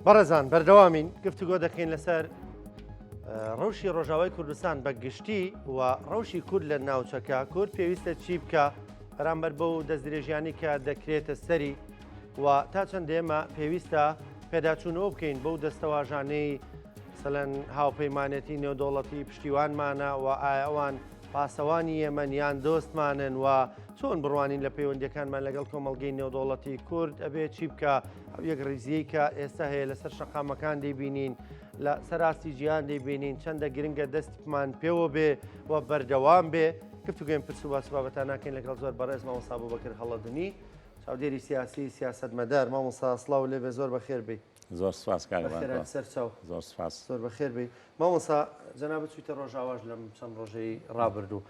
بەڕێزان بەردەوامین گفتوگۆ دەکەین لەسەر ڕەوشی ڕۆژاوای کوردستان بە گشتی و ڕەوشی کورد لە ناوچەکە کورد پێویستە چی بکە بەرامبەر بەو دەستدرێژیانی کە دەکرێتە سەری و تا چەند ئێمە پێویستە پێداچوونەوە بکەین بەو دەستەواژانەی سەلەن هاوپەیمانەتی نێودوڵەتی پشتیوانمانە و ئایا ئەوان پاسەوانی ئێمەنیان دۆستمانن و چۆن بڕوانین لە پەیوەندیەکانمان لەگەڵ کۆمەڵگەی نێودوڵەتی کورد ئەبێ چی بکە ئەو یەک ڕیزیەی کە ئێستا هەیە لەسەر شەقامەکان دەیبینین لە سەراستی جیهان دەیبینین چەندە گرنگە دەستمان پێوە بێ و بەردەوام بێ گفتوگوێن پرس و باس بابەتان ناکەین لەگەڵ زۆر بەڕێز مامۆستا بووبەکر هەڵەدنی چاودێری سیاسی سیاسەتمەدار مامۆستا سڵاو لێبێ زۆر بەخێر بێ. زۆر سپاس کاکە سەر چاو زۆر سپاس زۆر بەخێر بێ. مامۆستا جەنابەت چوویتە ڕۆژاواش لەم چەند ڕۆژەی ڕابردوو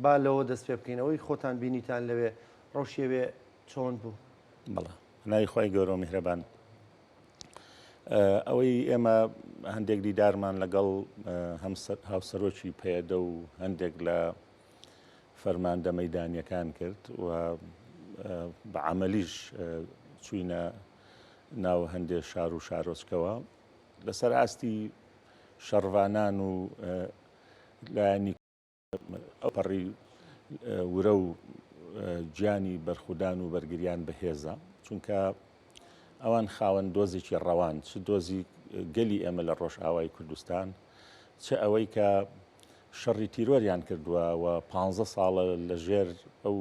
با لەوە دەست پێ بکەین ئەوەی خۆتان بینیتان لەوێ ڕەوشێوێ چۆن بوو؟ بەڵێ ناوی خۆی گەورە و میهرەبان ئەوەی ئێمە هەندێک دیدارمان لەگەڵ هاوسەرۆکی پێدە و هەندێک لە فەرماندە مەیدانیەکان کرد و بە عەمەلیش چووینە ناو هەندێک شار و شارۆچکەوە لەسەر ئاستی شەڕوانان و لایەنی ئەوپەڕی ورە و گیانی بەرخودان و بەرگریان بەهێزە چونکە ئەوان خاوەن دۆزێکی ڕەوان چ دۆزی گەلی ئێمە لە ڕۆژئاوای کوردستان چ ئەوەی کە شەڕی تیرۆریان کردووە و 15 ساڵە لە ژێر ئەو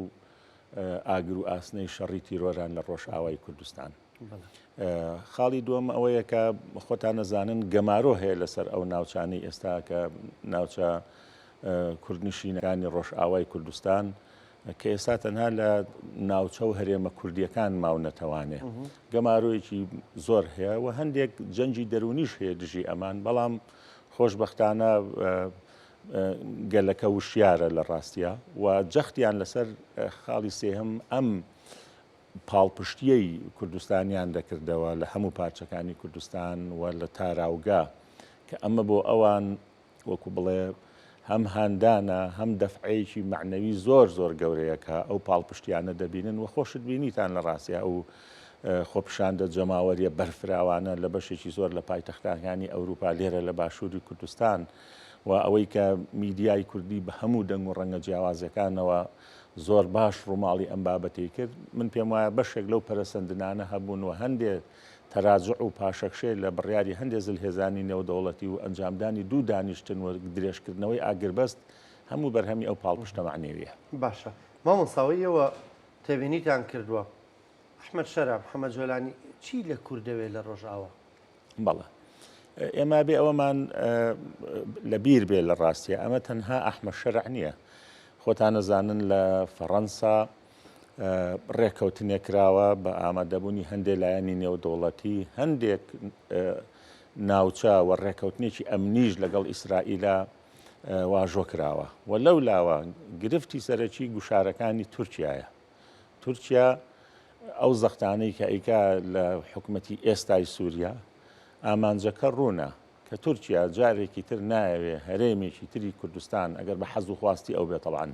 ئاگر و ئاسنەی شەڕی تیرۆران لە ڕۆژئاوای کوردستان. خاڵی دووەم ئەوەیە کە خۆتان نەزانن گەمارۆ هەیە لەسەر ئەو ناوچانەی ئێستا کە ناوچە کوردنشینەکانی ڕۆژئاوای کوردستان کە ئێستا تەنها لە ناوچە و هەرێمە کوردیەکان ماو نەتەوانێ گەمارۆیەکی زۆر هەیە و هەندێک جەنجی دەرونیش هەیە دژی ئەمان بەڵام خۆشبەختانە گەلەکە وشیارە لە ڕاستیە و جەختیان لەسەر خاڵی سێهم ئەم پاڵپشتیەی کوردستانیان دەکردەوە لە هەموو پارچەکانی کوردستان و لە تاراوگا کە ئەمە بۆ ئەوان وەکو بڵێ هەم هاندانە هەم دەفعەیەکی معنەوی زۆر زۆر گەورەیەکە ئەو پاڵپشتیانە دەبینن و خۆشت بینیتان لە ڕاستیە ئەو خۆپشاندە جەماوەریە بەرفراوانە لە بەشێکی زۆر لە پایتەختەکانی ئەوروپا لێرە لە باشووری کوردستان و ئەوەی کە میدیای کوردی بە هەموو دەنگ و ڕەنگە جیاوازەکانەوە زۆر باش ڕووماڵی ئەم بابەتی کرد من پێم وایە بەشێک لەو پەرەسەندنانە هەبوون و هەندێک تەراجع و پاشەکشێ لە بڕیاری هەندێک زلهێزانی نێودەوڵەتی و ئەنجامدانی دوو دانیشتن و درێژکردنەوەی ئاگربەست هەموو بەرهەمی ئەو پاڵپشتە معنێویە. باشە مامۆستاویەوە تێبینیتان کردووە ئەحمەد شەراب محەممەد جۆلانی چی لە کوردەوێت لە ڕۆژئاوا؟ بەڵێ ئێمە بێ ئەوەمان لە بیر بێ لە ڕاستیە ئەمە تەنها ئەحمەد شەرع نییە خۆتان نەزانن لە فەڕەنسا ڕێکەوتنێک کراوە بە ئامادەبوونی هەندێک لایەنی نێودەوڵەتی هەندێک ناوچە و ڕێکەوتنێکی ئەمنیش لەگەڵ ئیسرائیلە واژۆ کراوە و لەو لاوە گرفتی سەرەکی گوشارەکانی تورکیایە. تورکیا ئەو زەختانەی کە ئەیکا لە حکوومەتی ئێستای سووریا ئامانجەکە ڕوونە کە تورکیا جارێکی تر نایەوێ هەرێمێکی تری کوردستان ئەگەر بە حەز و خواستی ئەو بێت تەڵعاً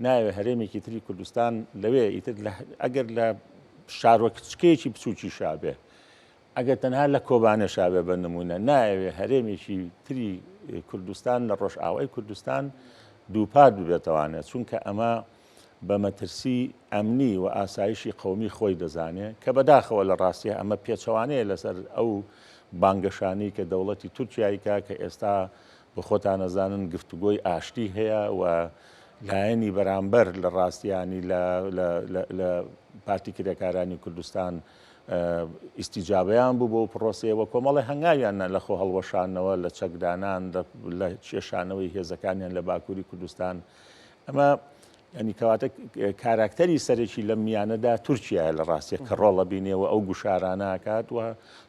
نایوێ هەرێمێکی تری کوردستان لەوێ ئیتر ئەگەر لە شارۆکچکەیەکی بچووکی شابێ ئەگەر تەنها لە کۆبانە شابێ بە نمونە نایەوێ هەرێمێکی تری کوردستان لە ڕۆژئاوای کوردستان دووپات ببێتەوانێت چونکە ئەمە بە مەترسی ئەمنی و ئاسایشی قەومی خۆی دەزانێت کە بەداخەوە لە ڕاستیە ئەمە پێچەوانەیە لەسەر ئەو بانگەشانەی کە دەوڵەتی تورکیایکا کە ئێستا بە خۆتان نەزانن گفتوگۆی ئاشتی هەیە و لایەنی بەرامبەر لە ڕاستیانی لە پارتی کرێکارانی کوردستان ئیسیجابەیان بوو بۆ پرۆسەیەوە کۆمەڵی هەنگاویان لە خۆ هەڵوەشانەوە لە چەکدانان لە کێشانەوەی هێزەکانیان لە باکووری کوردستان ئەمە ینی کەواتە کاراکتەری سەرێکی لە میانەدا تورکیایە لە ڕاستیە کە ڕۆڵە بینێەوە ئەو گوشاراناکات و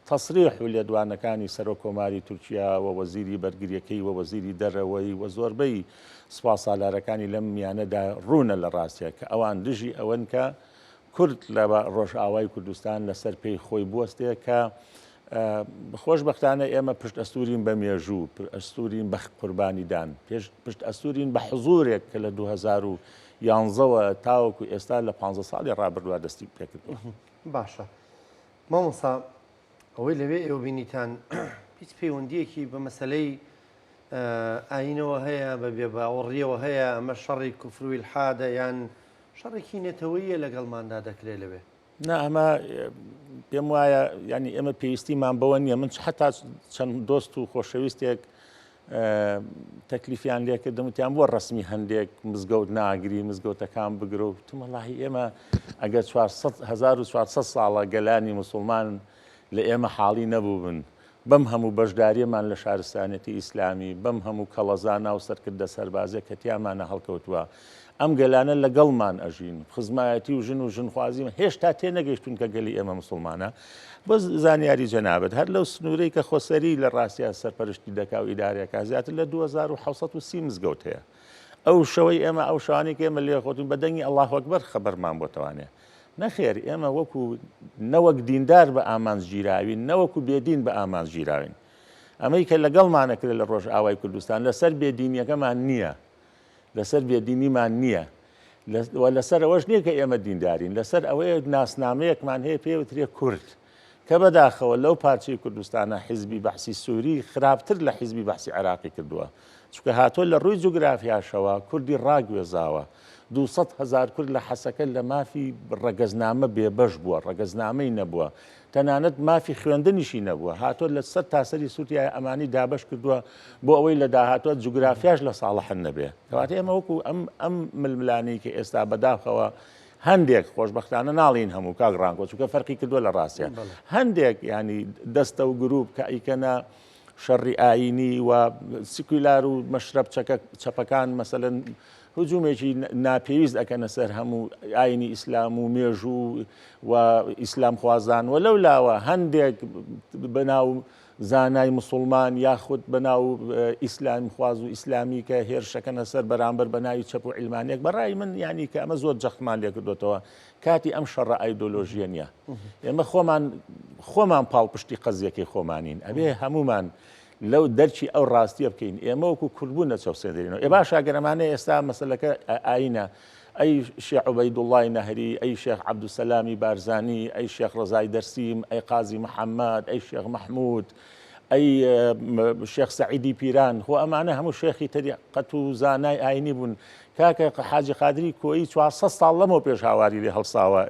تەسریح و لێدوانەکانی سەرۆک کۆماری تورکیا و وەزیری بەرگریەکەی و وەزیری دەرەوەی و زۆربەی سوپا سالارەکانی لەم میانەدا ڕوونە لە ڕاستیە کە ئەوان دژی ئەوەن کە کورد لە ڕۆژئاوای کوردستان لەسەر پێی خۆی بوەستەیە کە خۆشبەختانە ئێمە پشت ئەستورین بە مێژوو ئەستورین بە قوربانیدان پشت ئەستورین بە حزورێک کە لە 2011ەوە تاوەکو ئێستا لە 15 ساڵی ڕابردووە دەستی پێکردووە. باشە مامۆستا ئەوەی لەوێ ئێوە بینیتان هیچ پەیوەندیەکی بە مەسلەی ئاینەوە هەیە بە بێباوەڕیەوە هەیە ئەمە شەڕی کوفر و ئیلحادە یان شەڕێکی نێتەوەییە لەگەڵماندا دەکرێت لەوێ؟ نا ئەمە پێم وایە ینی ئێمە پێویستیمان بەوە نییە. من حتا چەند دۆست و خۆشەویستێک تەکلیفیان لێکردم وتیان بۆ ڕسمی هەندێک مزگەوت ناگری مزگەوتەکان بگرە و وتمەڵاهی ئێمە ئەگەر 1400 ساڵە گەلانی مسلمان لە ئێمە حاڵی نەبوو بن بەم هەموو بەشداریەمان لە شارستانەتی ئیسلامی بەم هەموو کەڵەزانە و سەرکردە سەربازێک کە تیامانە هەڵکەوتووە ئەم گەلانە لەگەڵمان ئەژین خزمایەتی و ژن و ژنخوازی هێشتا تێنەگەیشتون کە گەلی ئێمە مسلمانە بە زانیاری جەنابەت هەر لەو سنوورەی کە خۆسەری لە ڕاستیە سەرپەرشتی دەکا و ئیدارەکە زیاتر لە 2630 مزگەوت هەیە. ئەو شەوەی ئێمە ئەو شوانی کە ئێمە لێ خۆتون بەدەنگی ئەڵڵاه ئەکبەر خەبەرمان بۆتەوانێ. نەخێر ئێمە وەکو نەوەک دیندار بە ئامانجگیراوین نەوەکو بێدین بە ئامانجگیراوین. ئەمەی کە لەگەڵمانەکرێت لە ڕۆژ ئاوای کوردستان لەسەر بێدینیەکەمان نییە لەسەر بێدینیمان نییە لەسەر ئەوەش نییە کە ئێمە دیندارین لەسەر ئەوەیە ناسنامەیەکمان هەیە پێوترێ کورد کە بەداخەوە لەو پارچەی کوردستانە حیزبی بەحسی سووری خراپتر لە حیزبی بەحسی عێراقی کردووە چونکە هاتۆ لە ڕووی جوگرافیاشەوە کوردی ڕاگوێزاوە 200,000 کورد لە حەسەکە لە مافی ڕەگەزنامە بێبەش بووە ڕەگەزنامەی نەبووە تەنانەت مافی خوێندنیشی نەبووە هاتۆ لە سەر تاسەری سووریا ئەمانی دابش کردووە بۆ ئەوەی لە داهاتوە جوگرافیاش لە ساڵحن نەبێ کەواتە ئێمە وەکو ئەم ململانەی کە ئێستا بەداخەوە هەندێک خۆشبەختانە ناڵین هەموو کاک ڕانکۆ چونکە فەرقی کردووە لە ڕاستیە هەندێک ینی دەستە و گروپ کە ئیکەنە شەڕی ئاینی و سیکولار و مەشرەب چەپەکان مەسەلەن هجوومێکی ناپێویست ئەکەنە سەر هەموو ئاینی ئیسلام و مێژوو و ئیسلام خوازان و لەو لاوە هەندێک بەناو زانای مسلمان یاخود بەناو ئیسلام خواز و ئیسلامی کە هێرشەکەنە سەر بەرامبەر بەناوی چەپ و عیلمانێک بەڕای من ینی کە ئەمە زۆر جەختمان لێ کردوێتەوە کاتی ئەم شەڕە ئایدۆلۆژیە نییە ئێمە خۆمان پاڵپشتی قەزیەکەی خۆمانین ئەبێ هەمومان لەو دەرچی ئەو ڕاستیە بکەین ئێمە وەکو کورتبوون نەچەوسێدرێنەوە ئێ باش ئاگەرەمانەیە ئێستا مەسەلەکە ئاینە ئەی شێخ عوبەیدوڵڵای نەهری ئەی شێخ عەبدولسەلامی بارزانی ئەی شێخ ڕەزای دەرسیم ئەی قازی محەممەد ئەی شێخ مەحموود ئەی شێخ سەعیدی پیران خۆ ئەمانە هەموو شێخی تەریقەت و زانای ئاینی بوون کاکە حاجی قادری کۆیی 400 ساڵ لەمەوە پێش هاواری لێ هەڵساوە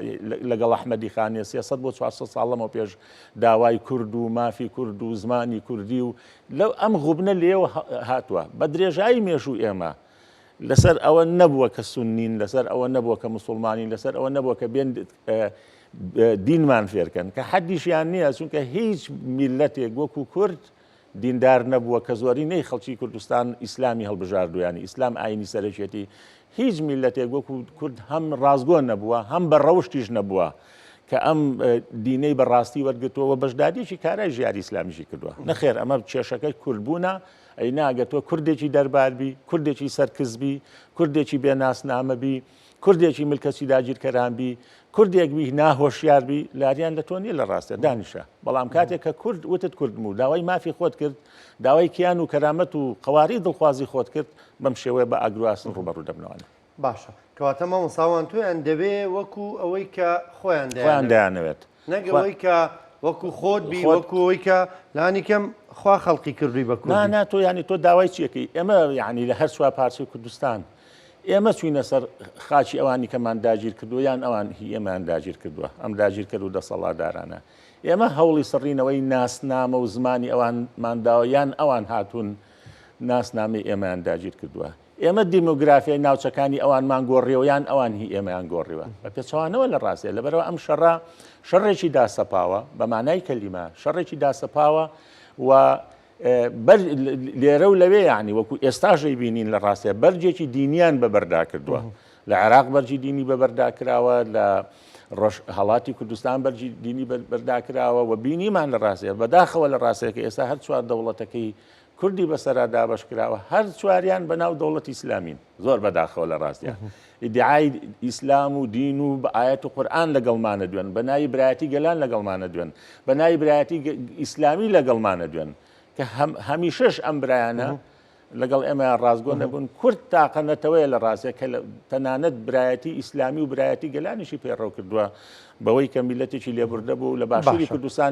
لەگەڵ ئەحمەدی خانیە 300 بۆ 400 ساڵ لەمەوە پێش داوای کورد و مافی کورد و زمانی کوردی و لەو ئەم غوبنە لێوە هاتووە بە درێژایی مێژوو ئێمە لەسەر ئەوە نەبووە کە سونین لەسەر ئەوە نەبووە کە مسلمانین لەسەر ئەوە نەبووە کە بێن دینمان فێرکەن کە حەدیشیان نییە چونکە هیچ میلەتێک وەکو کورد دیندار نەبووە کە زۆرینەی خەڵکی کوردستان ئیسلامی هەڵبژاردویانی ئیسلام ئاینی سەرەکیەتی هیچ میلەتێک وەکو کورد هەم ڕازگۆ نەبووە هەم بە ڕەوشتیش نەبووە کە ئەم دینەی بەڕاستی وەرگتووە بەشدادیێکی کارای ژیاری ئیسلامیشی کردووە نەخێر ئەمە کێشەکەی کورتبوونە ئەی ناگەتەوە کوردێکی دەرباربی کوردێکی سەرکزبی کوردێکی بێناسنامەبی کوردێکی ملکەچی داگیرکەرانبی کوردێکبی ناهۆشیاربی لاریان لە تۆ نیە لە ڕاستە دانیشە بەڵام کاتێک کە کورد وتت کوردم و داوای مافی خۆت کرد داوای کیان و کەرامەت و قەواری دڵخوازی خۆت کرد بەم شێوەیە بە ئاگرواسن ڕوبەڕوو دەبنەوەنە باشە کەواتە مامۆساوان تویان دەبێ وەکو ئەوەی کە خۆیان دەیانەوێت نەک ئەوەی کە وەکو خۆت بی وەکو ئەوەی کە لانیکەم خوا خەڵقی کردووی بە کوردی نا تۆ ینی تۆ داوای چیەکەی ئێمە یعنی لە هەر سووا پارچەی کوردستان ئێمە چوینە سەر خاچی ئەوانی کەمان داگیر کردووە یان ئەوان هی ئێمان داگیر کردووە ئەم داگیر کرد و دەسەڵاتدارانە ئێمە هەوڵی سڕینەوەی ناسنامە و زمانی ئەوانمانداوە یان ئەوان هاتوون ناسنامەی ئێمەیان داگیر کردووە ئێمە دیموگرافیای ناوچەکانی ئەوانمان گۆڕیەوە یان ئەوان هی ئێمەیان گۆڕیوە بە پێچەوانەوە لە ڕاستێ لەبەرەوە ئەم شەڕێکی داسەپاوە بە مانای کەلیمە شەڕێکی داسەپاوە و لێرە و لەوێ یعنی وەکو ئێستاژەی بینین لە ڕاستێ بەرجێکی دینیان بەبەردا کردووە لە عێراق بەرجی دینی بەبەردا کراوە لە هەڵاتی کوردستان بەرجی دینی بەردا کراوە و بینیمان لە ڕاستێ بەداخەوە لە ڕاستەیە کە ئێستا هەر چوار دەوڵەتەکەی کوردی بەسەرا دابەش کراوە هەر چواریان بەناو دەوڵەتی ئیسلامین زۆر بەداخەوە لە ڕاستیە ئیدعای ئیسلام و دین و ئایەت و قورئان لەگەڵمانە دوێن بەناوی برایەتی گەلان لەگەڵمانە دوێن بەناوی برایەتی ئیسلامی لەگەڵمانە دوێن کە هەمیشەش ئەم برایانە لەگەڵ ئێمە ڕازگۆ نەبوون کورد تاقەنەتەوەی لە ڕاستە کە تەنانەت برایەتی ئیسلامی و برایەتی گەلانیشی پێڕەو کردووە بەوەی کە میلەتێکی لێبوردە بوو لە باشووری کوردستان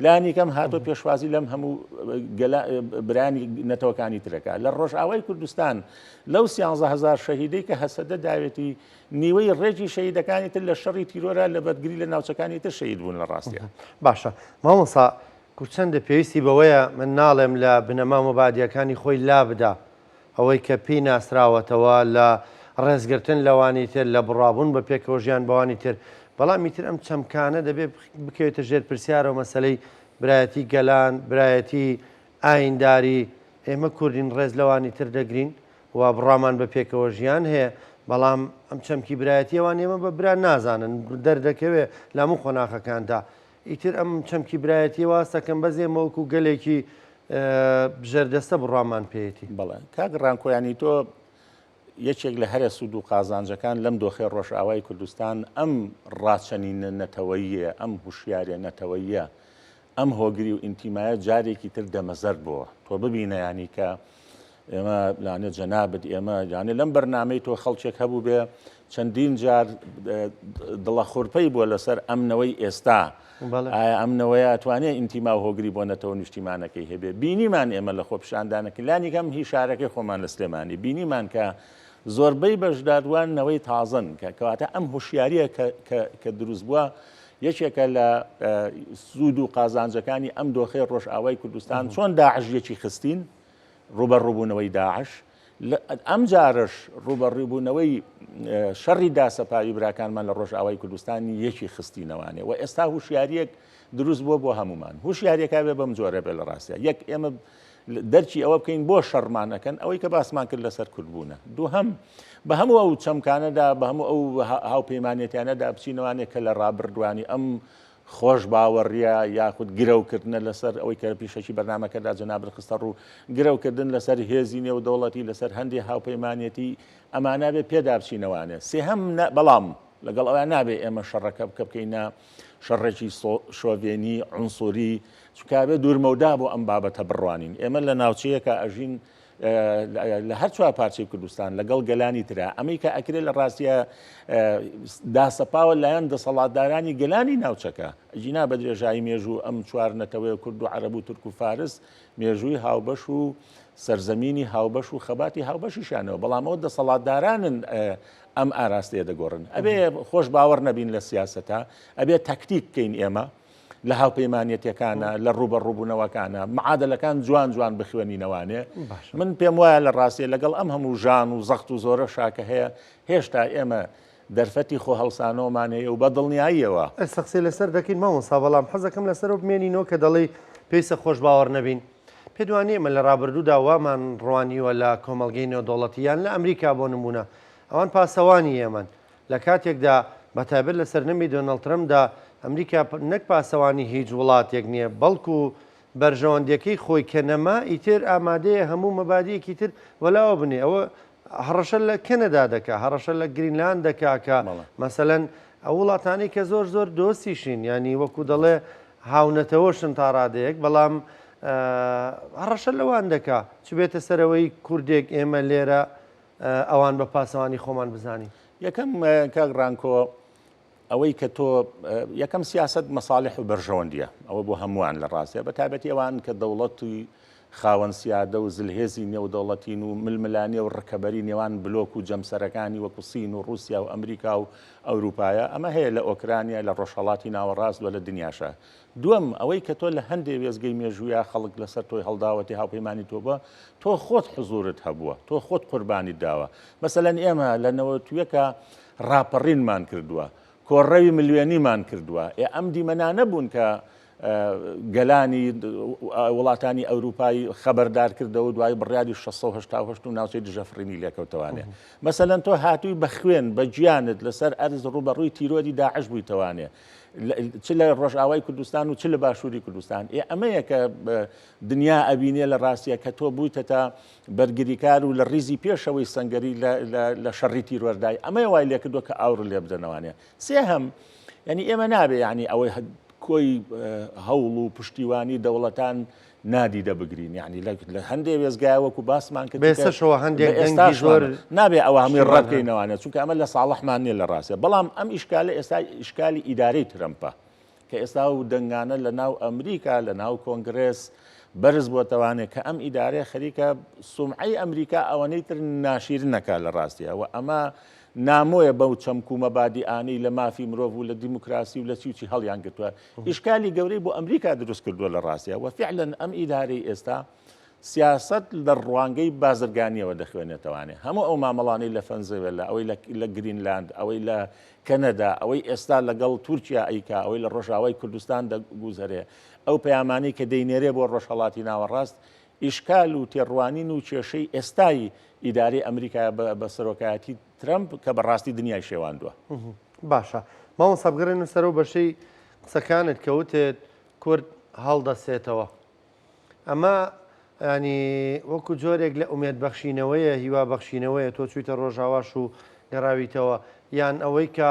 لانی کەم هاتۆ پێشوازی لەم هەموو برانی نەتەوەکانی ترەکە لە ڕۆژئاوای کوردستان لەو 11,000 شەهیدەی کە هەسەدە داوێتی نیوەی ڕێجی شەهیدەکانی تر لە شەڕی تیرۆرە لە بەدگری لە ناوچەکانی تر شەهید بوون لە ڕاستیە. باشە مامۆستا کورچەندە پێویستی بەوەیە من ناڵێم لە بنەما مەبادیەکانی خۆی لا بدا ئەوەی کە پێی ناسراوەتەوە لە ڕێزگرتن لەوانی تر لە بڕابوون بە پێکەوە ژیان بەوانی تر بەڵام ئیتر ئەم چەمکانە دەبێت بکەوێتە ژێر پرسیارەوە مەسەلەی برایەتی گەلان برایەتی ئاینداری ئێمە کوردین ڕێز لەوانی تر دەگرین و بڕامان بە پێکەوە ژیان هەیە بەڵام ئەم چەمکی برایەتیەوان ئێمە بە برا نازانن دەردەکەوێت لە هەموو خۆناخەکاندا ئیتر ئەم چەمکی برایەتی واستەکەم بەزێمەوەکو گەلێکی بژێردەستە بڕامان پێێتی بەڵێ کاک ڕانکۆیانی تۆ یەکێک لە هەرە سوود و قازانجەکان لەم دۆخی ڕۆژئاوای کوردستان ئەم ڕاچەنینە نەتەوەییە ئەم هوشیارە نەتەوەییە ئەم هۆگری و ئینتیمایە جارێکی تر دەمەزەر بووە تۆ ببینە ینی کە ئێمە لانە جەنابەت ئێمە یانێ لەم بەرنامەی تۆ خەڵکێک هەبوو بێ چەندین جار دڵە خورپەی بووە لەسەر ئەمنەوەی ئێستا ئایا ئەمنەوەیە ئەتوانێت ئینتیما و هۆگری بۆ نەتەوە نیشتیمانەکەی هەبێ بینیمان ئێمە لە خۆ پیشاندانەکە لانی کەم هی شارەکەی خۆمان لە سلێمانی بینیمان کە زۆربەی بەشدادوانەوەی تازن کە کەواتە ئەم هوشیاریە کە دروست بووە یەکێکە لە سوود و قازانجەکانی ئەم دۆخەی ڕۆژئاوای کوردستان چۆن داعشیەکی خستین ڕوبەڕووبوونەوەی داعش ئەم جارش ڕوبەڕووبوونەوەی شەڕی داسەپاوی براکانمان لە ڕۆژئاوای کوردستانی یەکی خستینەوانێ و ئێستا هوشیاریەک دروست بووە بۆ هەمومان هوشیارێکا بێ بەم جۆرە بێ لە ڕاستە یەک ئێمە دەرچی ئەوە بکەین بۆ شەڕمانەکەن ئەوەی کە باسمان کرد لەسەر کوردبوونە دووهەم بە هەموو ئەو چەمکانەدا بە هەموو ئەو هاوپەیمانێتیانەدا بچینەوانێک کە لە ڕابردوانی ئەم خۆش باوەڕیە یاخود گرەوکردنە لەسەر ئەوەی کە پیشەکی بەرنامەکەدا جەنابەت خستە ڕوو گرەوکردن لەسەر هێزی نێودەوڵەتی لەسەر هەندێک هاوپەیمانێتی ئەمانە بێ پێدا بچینەوانێ سێهەم بەڵام لەگەڵ ئەوە نابێ ئێمە شەڕەکە بکەینە شەڕێکی شۆڤێنی عنسوری چکابێ دوورمەودا بۆ ئەم بابەتە بڕوانین ئێمە لە ناوچەیەکە ئەژین لە هەر چوار پارچەی کوردستان لەگەڵ گەلانی ترە ئەمەی کە ئەکرێت لە ڕاستیە داسەپاوە لایەن دەسەڵاتدارانی گەلانی ناوچەکە جینا بە درێژایی مێژوو ئەم چوار نەتەوەی کورد و عەرەب و تورک و فارس مێژووی هاوبەش و سەرزەمینی هاوبەش و خەباتی هاوبەشیشانەوە بەڵام ئەوە دەسەڵاتدارانن ئەم ئاراستەیە دەگۆڕن ئەبێ خۆش باوەڕ نەبین لە سیاسەتە ئەبێ تەکتیک بکەین ئێمە لە هاوپەیمانێتیەکانە لە ڕوبەڕووبوونەوەکانە معادلەکان جوان جوان بخوێنینەوانێ من پێم وایە لە ڕاستیە لەگەڵ ئەم هەموو ژان و زەخت و زۆرە شاکە هەیە هێشتا ئێمە دەرفەتی خۆ هەڵسانەوەمان هەیە و بە دڵنیاییەوە سەقسی لەسەر دەکەین مامۆستا بەڵام حەزەکەم لەسەرەوە بمێنینەوە کە دەڵێ پێویستە خۆش باوەڕ نەبین پێدوانی ئێمە لە ڕابردوودا وامان ڕوانیوە لە کۆمەڵگەی نێودەوڵەتیان لە ئەمریکا بۆ نمونە ئەوان پاسەوانی ئێمەن لە کاتێکدا بەتایبەت لە سەرنەمی دۆناڵد ترەمپدا ئەمریکا نەک پاسەوانی هیچ وڵاتێک نییە بەڵکو بەرژەوەندەکەی خۆی کە نەما ئیتر ئامادەیە هەموو مەبادیەکی تر وەلاوە بنێ ئەوە هەڕەشە لە کەنەدا دەکا هەڕەشە لە گرینلاند دەکا کە مەسەلەن ئەو وڵاتانی کە زۆر زۆر دۆستیشین ینی وەکو دەڵێ هاونەتەوەشن تا ڕادەیەک بەڵام هەڕەشە لەوان دەکا چ بێتە سەرەوەی کوردێک ئێمە لێرە ئەوان بە پاسەوانی خۆمان بزانین یەکەم کاک ڕانکۆ ئەوەی کە تۆ یەکەم سیاست مەساڵح و بەرژەوەندیە ئەوە بۆ هەمووان لە ڕاستە بە تایبەتی ئەوان کە دەوڵەتی خاوەن سیادە و زلهێزی نێودەوڵەتین و ململانێ و ڕکەبەری نێوان بلۆک و جەمسەرەکانی وەکو سین و رووسیا و ئەمریکا و ئەوروپایە ئەمە هەیە لە ئۆکرانیا لە ڕۆژهەڵاتی ناوەڕاست و لە دنیاشە دووەم ئەوەی کە تۆ لە هەندێک وێزگەی مێژوویە خەڵک لەسەر تۆی هەڵداوەتی هاوپەیمانی تۆ بە تۆ خۆت حزورت هەبووە تۆ خۆت قوربانی داوە مەسەلەن ئێمە لە نەوەتویەکە ڕاپەڕینمان کردووە کۆڕەوی ملیێنیمان کردووە ئەم دیمەنانە بوون کە گەلانی وڵاتانی ئەوروپای خەبەردار کردەوە دوای بڕیاری 1680 و ناوچەی دژەفرینی لێکەوتوانێ مەسەلەن تۆ هاتووی بە خوێن بە گیانت لەسەر ئەرز ڕوبەڕووی تیرۆری داعش بوویتەوانێ چ لە ڕۆژئاوای کوردستان و چ لە باشووری کوردستان ئەمەیە کە دنیا ئەبینێ لە ڕاستیە کە تۆ بوویتە تا بەرگریکار و لە ڕیزی پێشەوەی سەنگەری لە شەڕی تیرۆردای ئەمەیە وای لێ کردووە کە ئاور لێ بدەنەوانێ سێهەم ینی ئێمە نابێ ینی ئەوەی کۆی هەوڵ و پشتیوانی دەوڵەتان نادیدە بگرین یعنی لە هەندێک وێزگای وەکو باسمان کرد بێسەشەوە هەندێک دەنگی زۆر نابێ ئەوە هەمووی ڕەتکەینەوانێت چونکە ئەمە لە ساڵحمانیە لە ڕاستە بەڵام ئەم ئیشکالە ئێستا ئیشکالی ئیدارەی ترەمپە کە ئێستا و دەنگانە لە ناو ئەمریکا لە ناو کۆنگرس بەرز بۆتەوانێت کە ئەم ئیدارەیە خەریکە سومعی ئەمریکا ئەوەنەی تر ناشیر نەکات لە ڕاستیە و ئەمە نامۆیە بەو چەمکومە بادیئانەی لە مافی مرۆڤ و لە دیموکراسی و لە چیوچی هەڵیان گرتووە ئیشکالی گەورەی بۆ ئەمریکا دروست کردووە لە ڕاستیە و فعلەن ئەم ئیدارەی ئێستا سیاست لە ڕوانگەی بازرگانیەوە دەخوێنێتەوانێ هەموو ئەو مامەڵانەی لە فەنزەوێلا ئەوەی لە گرینلاند ئەوەی لە کەنەدا ئەوەی ئێستا لەگەڵ تورکیا ئەیکا ئەوەی لە ڕۆژاوای کوردستان دەگوزەرێ ئەو پەیامانەی کە دەینێرێ بۆ ڕۆژهەڵاتی ناوەڕاست ئیشکال و تێڕوانین و کێشەی ئێستایی ئیدارەی ئەمریکا بە سەرۆکایەتی ترەمپ کە بەڕاستی دنیای شێواندووە باشە ماوەستا بگەڕێن سەر و بەشەی قسەکانت کەوتێت کورد هەڵدەسێتەوە ئەمە ینی وەکو جۆرێک لە ئومێد بەخشینەوەیە هیوا بەخشینەوەیە تۆ چوویتە ڕۆژاواش و گەڕاویتەوە یان ئەوەی کە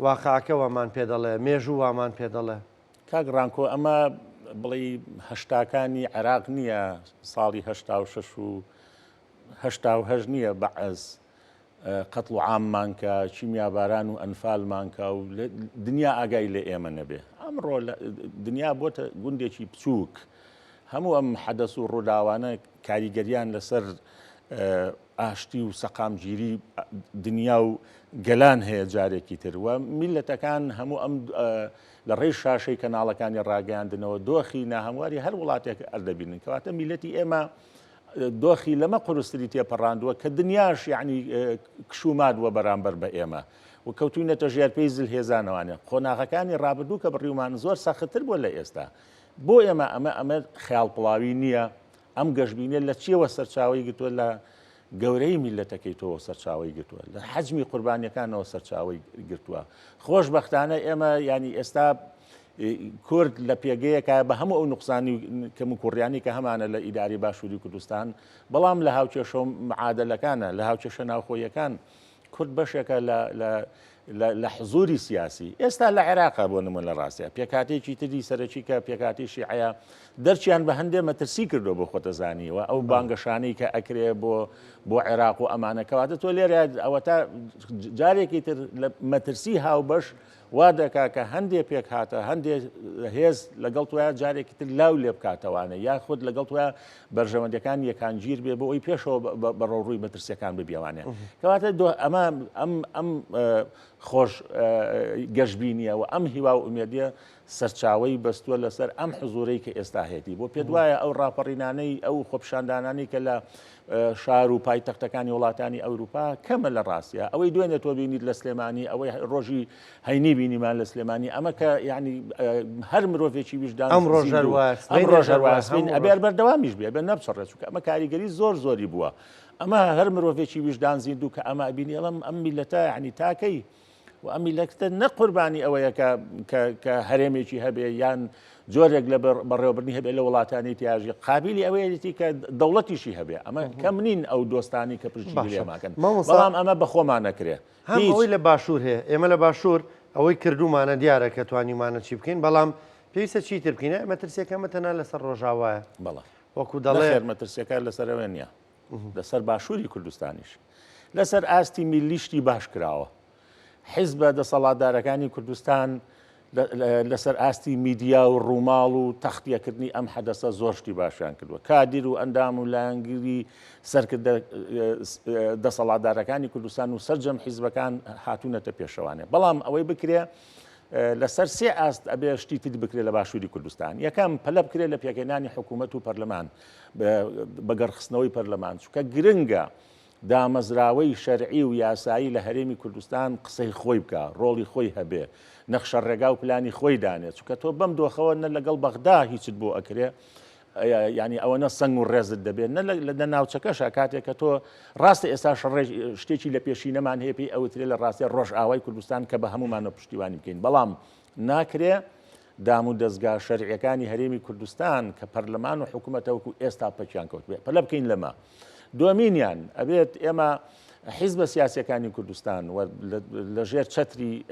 واقعەکە وامان پێ دەڵێ مێژوو وامان پێ دەڵێ کاگڕانکۆ ئەمە بڵێ هەشتاکانی عێراق نییە ساڵی هەشتا و شەش و هەشتا و هەژ نییە بەعەز قەتڵ و عاممانکە چیمیاباران و ئەنفالمانکە و دنیا ئاگای لێ ئێمە نەبێ ئەمڕۆ دنیا بۆتە گوندێکی بچووک هەموو ئەم حەدەس و ڕووداوانە کاریگەریان لەسەر ئاشتی و سەقامگیری دنیا و گەلان هەیە جارێکی تر وە میلەتەکان هەموو ئەم لە ڕێی شاشەی کەناڵەکانی ڕاگەاندنەوە دۆخی ناهەمواری هەر وڵاتێک ئەردەبینن کەواتە میلەتی ئێمە دۆخی لەمە قورستری تێپەڕاندووە کە دنیاش یعنی کشومادوە بەرامبەر بە ئێمە و کەوتوینەتە ژێرپێی زل هێزانەوانێ قۆناغەکانی ڕابردوو کە بڕیومان زۆر سەختتر بووە لە ئێستا بۆ ئێمە ئەمە خیاڵپڵاوی نییە ئەم گەشتبینێت لە چیەوە سەرچاوی گرتووە لە گەورەی میلەتەکەی تۆ سەرچاوی گرتووە لە حەجمی قوربانیەکانەوە سەرچاوی گرتووە خۆشبەختانە ئێمە ینی ئێستا کورد لە پێگەیەکە بە هەموو ئەو نقصانی کەم و کوڕیانی کە هەمانە لە ئیداری باشووری کوردستان بەڵام لە هاوچێشە معادلەکانە لە هاوچێشە ناوخۆیەکان کورد بەشێکە لە حزوری سیاسی ئێستا لە عێراقا بۆ نمونە لە ڕاستە پێکاتێکی تری سەرەکی کە پێکاتی شیعەیە دەرچیان بە هەندێ مەترسی کردو بۆ خۆتەزانیەوە ئەو بانگەشانەی کە ئەکرێ بۆ عێراق و ئەمانەکەواتە تۆ لێرە ئەوە تا جارێکی تر لە مەترسی هاوبەش وا دەکا کە هەندێ پێک هاتە هەندێ هێز لەگەڵ توە جارێکی تر لاو لێ بکاتەوانە یاخود لەگەڵ توە بەرژەوەندەکان یەکانگیر بێ بۆ ئەوی پێشەوە بە ڕۆڕووی مەترسیەکان ببیێوانێ کەواتە ئەم خۆش گەشتبینیە و ئەم هیوا و ئومێدیە سەرچاوی بەستووە لەسەر ئەم حزورەی کە ئێستا هێتی بۆ پێ وایە ئەو ڕاپەڕینانەی ئەو خۆپشاندانانی کە لە شار و پایتەختەکانی وڵاتانی ئەوروپا کەمە لە ڕاستە ئەوەی دوێنێت تۆ بینیت لە سلێمانی ئەوەی ڕۆژی هەینی بینیمان لە سلێمانی ئەمە کە یعنی هەر مرۆڤێکی ویژدان ئەم ڕۆژەروەین ئەبێر بەردەوامیش بێ بە نەبچڕێت چونکە ئەمە کاریگەری زۆری بووە ئەمە هەر مرۆڤێکی ویژدان زیندوو کە ئەمە بینی ئەم میلەتە ینی تاکەی و ئەم میلەتە نەقوربانی ئەوەیە کە هەرێمێکی هەبێ یان جۆرێک لە بەڕێوەبرنی هەبێ لە وڵاتانی تیاژی قابلی ئەوەیەتی کە دەوڵەتیشی هەبێ ئەمە کەم نین ئەو دۆستانی کە پشتی لێماکەن بەڵام ئەمە بەخۆمان نەکرێ هەم ئەوەی لە باشوور هەیە ئێمە لە باشوور ئەوەی کردومانە دیارە کە توانیمانە چی بکەین بەڵام پێویستە چیتر بکەینە مەترسیەکەمە تەنها لەسەر ڕۆژاوایە بەڵێ وەکو دەڵێ مەترسیەکە لەسەرەوە نییە لەسەر باشووری کوردستانیش لەسەر ئاستی میلیشتی باش کراوە حیزبە دەسەڵاتدارەکانی کوردستان لەسەر ئاستی میدیا و ڕووماڵ و تەختیەکردنی ئەم حەدەسە زۆر شتی باشیان کردووە کادیر و ئەندام و لایەنگیری سەرکردە دەسەڵاتدارەکانی کوردستان و سەرجەم حیزبەکان هاتوونەتە پێشەوانێ بەڵام ئەوەی بکرێ لەسەر سێ ئاست ئەبێ شتی تر بکرێت لە باشووری کوردستان یەکەم پەلە بکرێت لە پێکەنانی حکوومەت و پەرلەمان بەگەڕخستنەوەی پەرلەمان چونکە گرنگە دامەزراوەی شەرعی و یاسایی لە هەرێمی کوردستان قسەی خۆی بکە ڕۆڵی خۆی هەبێ نەخشە ڕێگا و پلانی خۆی دانێت چونکە تۆ بەم دۆخەوە نە لەگەڵ بەغدا هیچت بۆ ئەکرێ ینی ئەوە نە سنگ و ڕێزت دەبێت نە لە ناوچەکەشە کاتێک کە تۆ ڕاستە ئێستا شتێکی لە پێشینەمان هەیە پێی ئەوترێ لە ڕاستی ڕۆژ ئاوای کوردستان کە بە هەمومانە پشتیوانی بکەین بەڵام ناکرێ دام و دەستگا شەرعیەکانی هەرێمی کوردستان کە پەرلەمان و حکوومەتە وەکو ئێستا پەکیان کەوت بێ پەلە بکەین لەمە دومینیان ئەبێت ئێمە حیزبە سیاسیەکانی کوردستان و لەژێر چەتری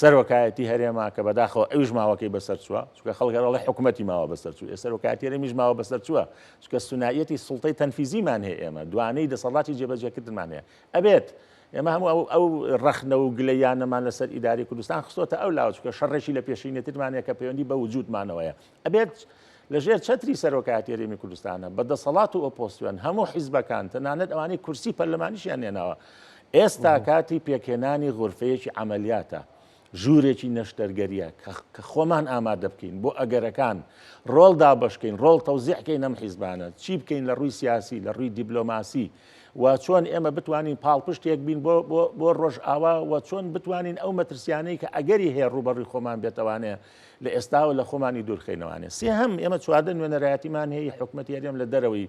سەرۆکایەتی هەرێما کە بەداخەوە ئەویش ماوەکەی بەسەر چووە چونکە خەڵکەڕڵی حکوومەتی ماوە بەسەر چوو سەرۆکاتی هەرێمیش ماوە بەسەر چووە چونکە سونایەتی سوڵتەی تەنفیزیمان هەیە ئێمە دوانەی دەسەڵاتی جێبەجێکردمان هەیە ئەبێت ئێمە هەموو ئەو ڕەخنە و گلەیانەمان لەسەر ئیداری کوردستان خستۆتە ئەو لاوە چونکە شەڕێکی لە پێشینێترمانەیە کە پەیوەندی بە وجودمانەوەیە ئەبێت لەژێر چەتری سەرۆکایەتی هەرێمی کوردستانە بەدەسەڵات و ئۆپۆزسیۆن هەموو حیزبەکان تەنانەت ئەوانەی کورسی پەرلەمانیشیان هێناوە ئێستا کاتی پێکێنانی غورفەیەکی عەمەلیاتە ژوورێکی نەشتەرگەریە کە خۆمان ئامادە بکەین بۆ ئەگەرەکان ڕۆڵ دابەشکەین ڕۆڵ تەوزیعکەین ئەم حیزبانە چی بکەین لە ڕووی سیاسی لە ڕووی دیبلۆماسی و چۆن ئێمە بتوانین پاڵپشتێک بین بۆ ڕۆژئاوا و چۆن بتوانین ئەو مەترسیانەی کە ئەگەری هەیە ڕوبەڕووی خۆمان بێتەوانەیە لە ئێستاوە لە خۆمانی دوورخینەوانێ سێهەم ئێمە چواردە نوێنەرایەتیمان هەیە حکوومەتی هەرێم لە دەرەوەی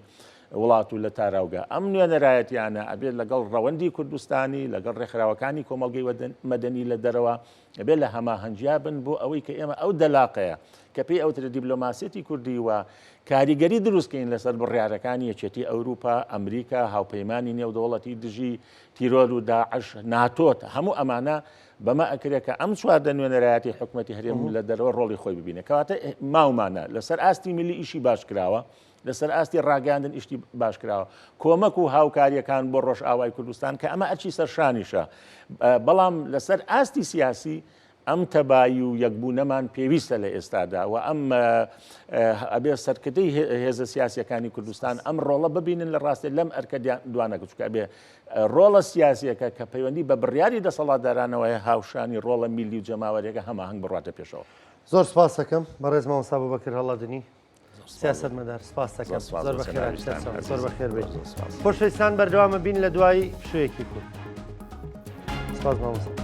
وڵات و لە تاراوگا ئەم نوێنەرایەتیانە ئەبێت لەگەڵ ڕەوەندی کوردستانی لەگەڵ ڕێکخراوەکانی کۆمەڵگەی مەدەنی لە دەرەوە ئەبێت لە هەماهەنگیا بن بۆ ئەوەی کە ئێمە ئەو دەلاقەیە کە پێی ئەوترە دیبلۆماسیەتی کوردی و کاریگەری دروستکەین لەسەر بڕیارەکانی یەکێتی ئەوروپا ئەمریکا هاوپەیمانی نێودەوڵەتی دژی تیرۆر و داعش ناتۆت هەموو ئەمانە بەمە ئەکرێکە ئەم چواردە نوێنەرایەتی حکوومەتی هەرێم لە دەرەوە ڕۆڵی خۆی ببینێت کەواتە ماومانە لەسەر ئاستی میلی ئیشی باش کراوە لەسەر ئاستی ڕاگەاندن ئیشتی باش کراوە کۆمەک و هاوکاریەکان بۆ ڕۆژئاوای کوردستان کە ئەمە ئەرچی سەرشانیشە بەڵام لەسەر ئاستی سیاسی ئەم تەبایی و یەکبوونەمان پێویستە لە ئێستادا و ئەم ئەبێ سەرکردەی هێزە سیاسیەکانی کوردستان ئەم ڕۆڵە ببینن لە ڕاستی لەم ئەرکە دوانەکە چونکە ئەبێ ڕۆڵە سیاسیەکە کە پەیوەندی بە بڕیاری دەسەڵاتدارانەوەی هاوشانی ڕۆڵە میلی و جەماوەریەکە هەماهەنگ بڕاتە پێشەوە. زۆر سپاس دەکەم بەڕێز مامۆستا بوبەکر هەڵەدنی سیاستمەدار سپاس دەکەم زۆر بەخێر زۆر بەخێر بێت خۆشەویستان بەردەوامە بین لە دوای شوێکی کورد سپاس مامۆستا.